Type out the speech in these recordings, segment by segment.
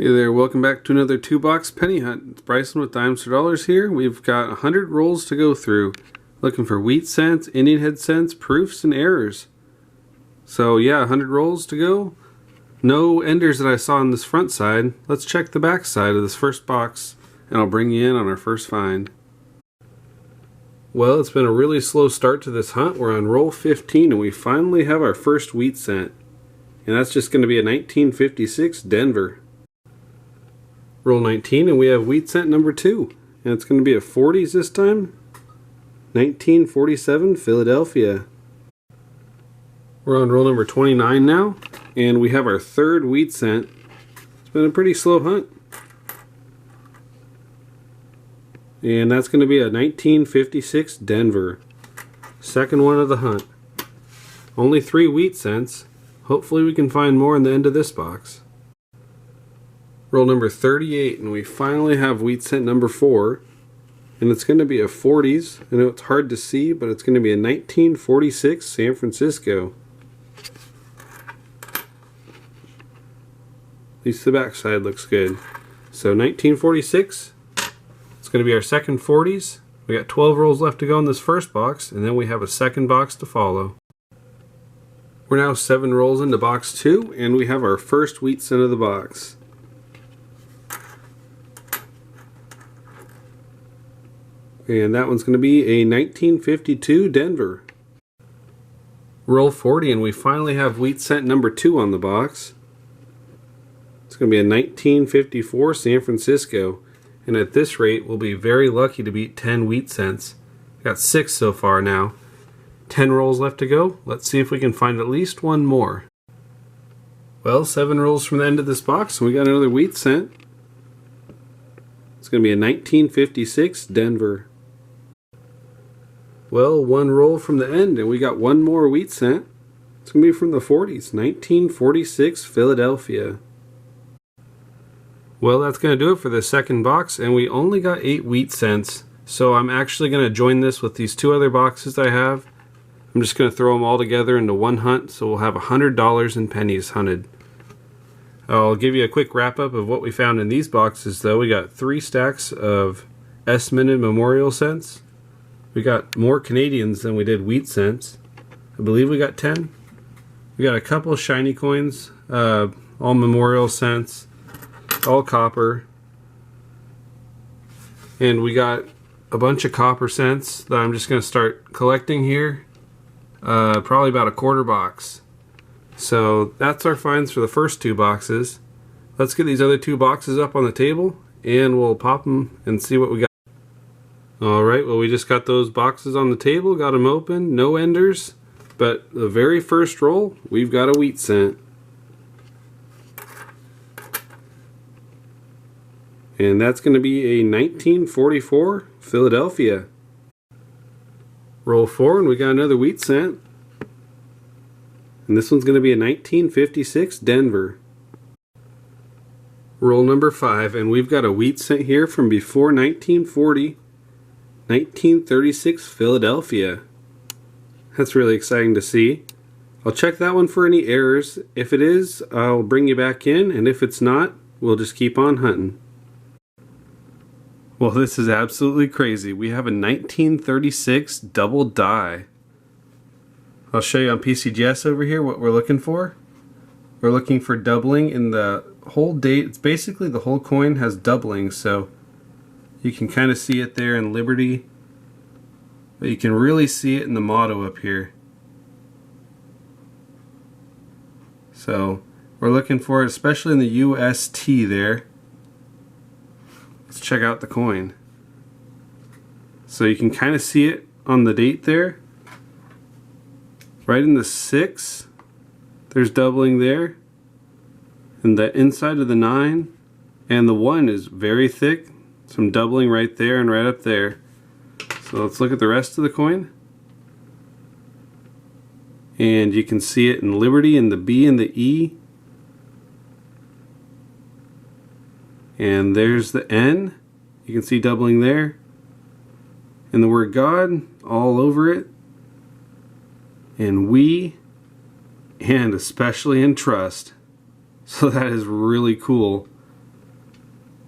Hey there, welcome back to another 2-box penny hunt. It's Bryson with Dimes for Dollars here. We've got 100 rolls to go through. Looking for wheat cents, Indian head cents, proofs, and errors. So yeah, 100 rolls to go. No enders that I saw on this front side. Let's check the back side of this first box, and I'll bring you in on our first find. Well, it's been a really slow start to this hunt. We're on roll 15, and we finally have our first wheat cent. And that's just going to be a 1956 Denver. Roll 19, and we have wheat cent number 2, and it's going to be a 40s this time. 1947 Philadelphia. We're on roll number 29 now, and we have our third wheat cent. It's been a pretty slow hunt, and that's going to be a 1956 Denver. Second one of the hunt. Only 3 wheat cents. Hopefully we can find more in the end of this box. Roll number 38, and we finally have wheat cent number 4, and it's going to be a 40s. I know it's hard to see, but it's going to be a 1946 San Francisco. At least the back side looks good. So 1946, it's going to be our second 40s. We got 12 rolls left to go in this first box, and then we have a second box to follow. We're now 7 rolls into box 2, and we have our first wheat cent of the box. And that one's going to be a 1952 Denver. Roll 40, and we finally have wheat cent number 2 on the box. It's going to be a 1954 San Francisco. And at this rate, we'll be very lucky to beat 10 wheat cents. Got 6 so far now. 10 rolls left to go. Let's see if we can find at least one more. Well, 7 rolls from the end of this box, and we got another wheat cent. It's going to be a 1956 Denver. Well, 1 roll from the end, and we got 1 more wheat cent. It's going to be from the 40s, 1946 Philadelphia. Well, that's going to do it for the second box, and we only got 8 wheat cents. So I'm actually going to join this with these 2 other boxes I have. I'm just going to throw them all together into one hunt, so we'll have $100 in pennies hunted. I'll give you a quick wrap up of what we found in these boxes though. We got 3 stacks of S-minted memorial cents. We got more Canadians than we did wheat cents. I believe we got 10. We got a couple of shiny coins, all memorial cents, all copper. And we got a bunch of copper cents that I'm just going to start collecting here. Probably about a quarter box. So that's our finds for the first 2 boxes. Let's get these other 2 boxes up on the table, and we'll pop them and see what we got. Alright, well, we just got those boxes on the table, got them open, no enders, but the very first roll, we've got a wheat cent. And that's going to be a 1944 Philadelphia. Roll 4, and we got another wheat cent. And this one's going to be a 1956 Denver. Roll number 5, and we've got a wheat cent here from before 1940. 1936 Philadelphia. That's really exciting to see. I'll check that one for any errors. If it is, I'll bring you back in, and if it's not, we'll just keep on hunting. Well, this is absolutely crazy. We have a 1936 double die. I'll show you on PCGS over here what we're looking for. We're looking for doubling in the whole date. It's basically the whole coin has doubling, so you can kind of see it there in Liberty, but you can really see it in the motto up here. So we're looking for it, especially in the UST there. Let's check out the coin. So you can kind of see it on the date there. Right in the 6, there's doubling there. And the inside of the 9 and the 1 is very thick. Some doubling right there and right up there. So let's look at the rest of the coin. And you can see it in Liberty and the B and the E. And there's the N. You can see doubling there. And the word God all over it. And we, and especially in trust. So that is really cool.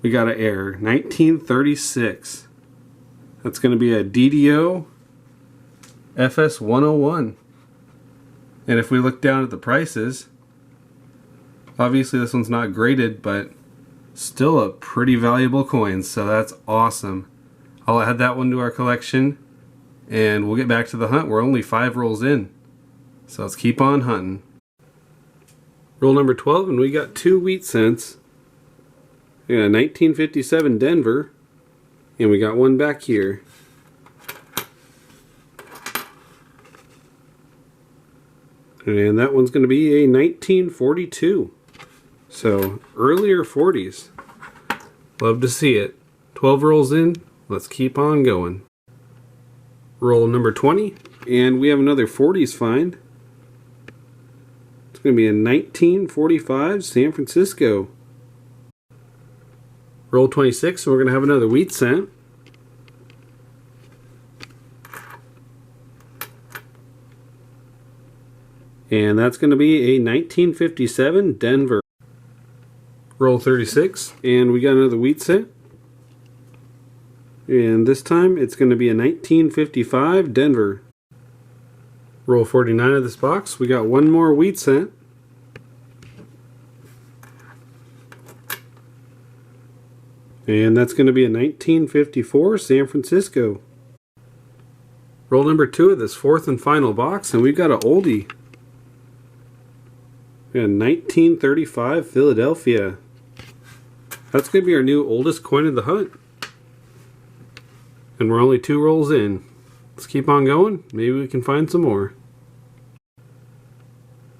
we got an error. 1936. That's going to be a DDO FS 101. And if we look down at the prices, obviously this one's not graded, but still a pretty valuable coin, so that's awesome. I'll add that one to our collection, and we'll get back to the hunt. We're only 5 rolls in, so let's keep on hunting. Roll number 12, and we got 2 wheat cents. We got a 1957 Denver, and we got one back here. And that one's going to be a 1942. So, earlier 40s. Love to see it. 12 rolls in. Let's keep on going. Roll number 20. And we have another 40s find. It's going to be a 1945 San Francisco. Roll 26, and we're going to have another wheat cent. And that's going to be a 1957 Denver. Roll 36, and we got another wheat cent. And this time it's going to be a 1955 Denver. Roll 49 of this box. We got one more wheat cent. And that's going to be a 1954 San Francisco. Roll number 2 of this 4th and final box, and we've got an oldie. We got a 1935 Philadelphia. That's going to be our new oldest coin of the hunt. And we're only 2 rolls in. Let's keep on going. Maybe we can find some more.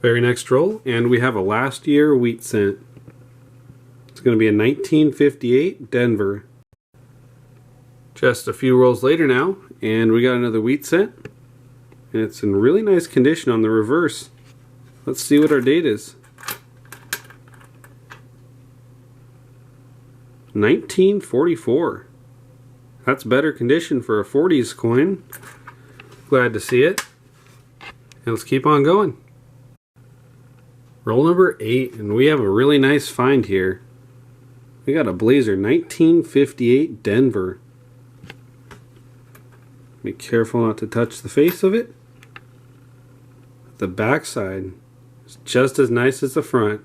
Very next roll, and we have a last year wheat cent. It's going to be a 1958 Denver. Just a few rolls later now, and we got another wheat cent. And it's in really nice condition on the reverse. Let's see what our date is. 1944. That's better condition for a 40s coin. Glad to see it. And let's keep on going. Roll number 8, and we have a really nice find here. We got a Blazer 1958 Denver. Be careful not to touch the face of it. The backside is just as nice as the front.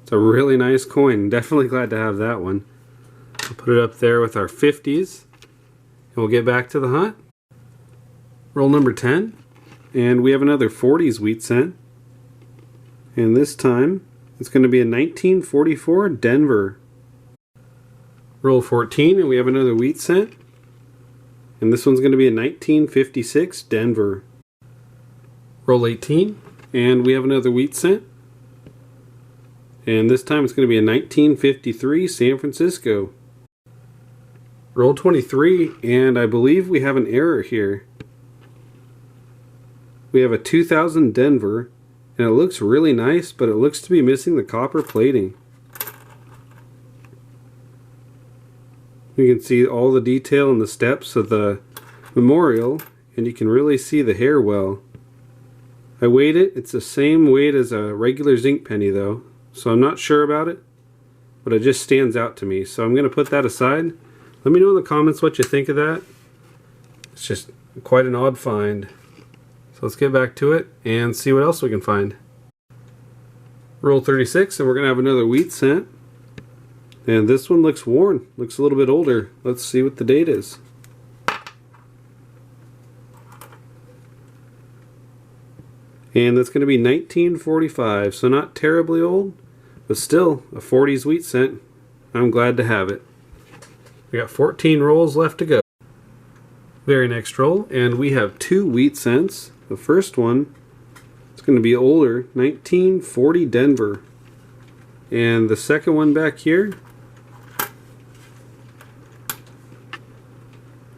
It's a really nice coin. Definitely glad to have that one. I'll put it up there with our 50s. And we'll get back to the hunt. Roll number 10. And we have another 40s wheat cent. And this time it's going to be a 1944 Denver. Roll 14, and we have another wheat cent. And this one's going to be a 1956 Denver. Roll 18, and we have another wheat cent. And this time it's going to be a 1953 San Francisco. Roll 23, and I believe we have an error here. We have a 2000 Denver, and it looks really nice, but it looks to be missing the copper plating. You can see all the detail in the steps of the memorial, and you can really see the hair well. I weighed it. It's the same weight as a regular zinc penny though, so I'm not sure about it, but it just stands out to me. So I'm going to put that aside. Let me know in the comments what you think of that. It's just quite an odd find. So let's get back to it and see what else we can find. Roll 36, and we're going to have another wheat cent. And this one looks worn, looks a little bit older. Let's see what the date is. And that's going to be 1945, so not terribly old, but still a 40s wheat cent. I'm glad to have it. We got 14 rolls left to go. Very next roll, and we have 2 wheat cents. The first one, it's going to be older, 1940 Denver. And the second one back here,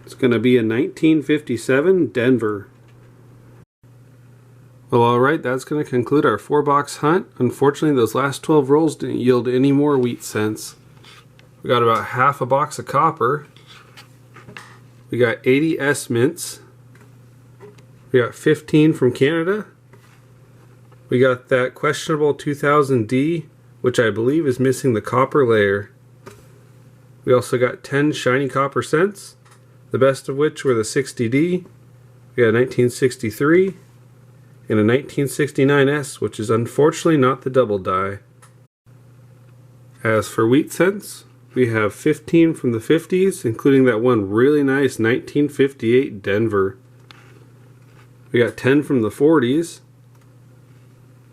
it's going to be a 1957 Denver. Well, alright, that's going to conclude our 4-box hunt. Unfortunately, those last 12 rolls didn't yield any more wheat cents. We got about half a box of copper. We got 80 S mints. We got 15 from Canada. We got that questionable 2000D, which I believe is missing the copper layer. We also got 10 shiny copper cents, the best of which were the 60D. We got a 1963 and a 1969S, which is unfortunately not the double die. As for wheat cents, we have 15 from the 50s, including that one really nice 1958 Denver. We got 10 from the 40s,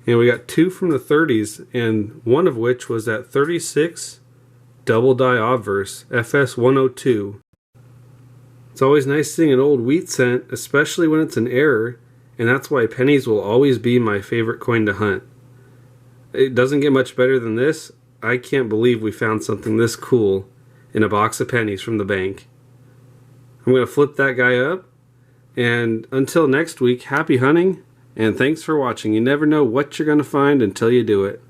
and we got 2 from the 30s, and one of which was that 36 double die obverse FS102. It's always nice seeing an old wheat cent, especially when it's an error, and that's why pennies will always be my favorite coin to hunt. It doesn't get much better than this. I can't believe we found something this cool in a box of pennies from the bank. I'm going to flip that guy up, and until next week, happy hunting, and thanks for watching. You never know what you're going to find until you do it.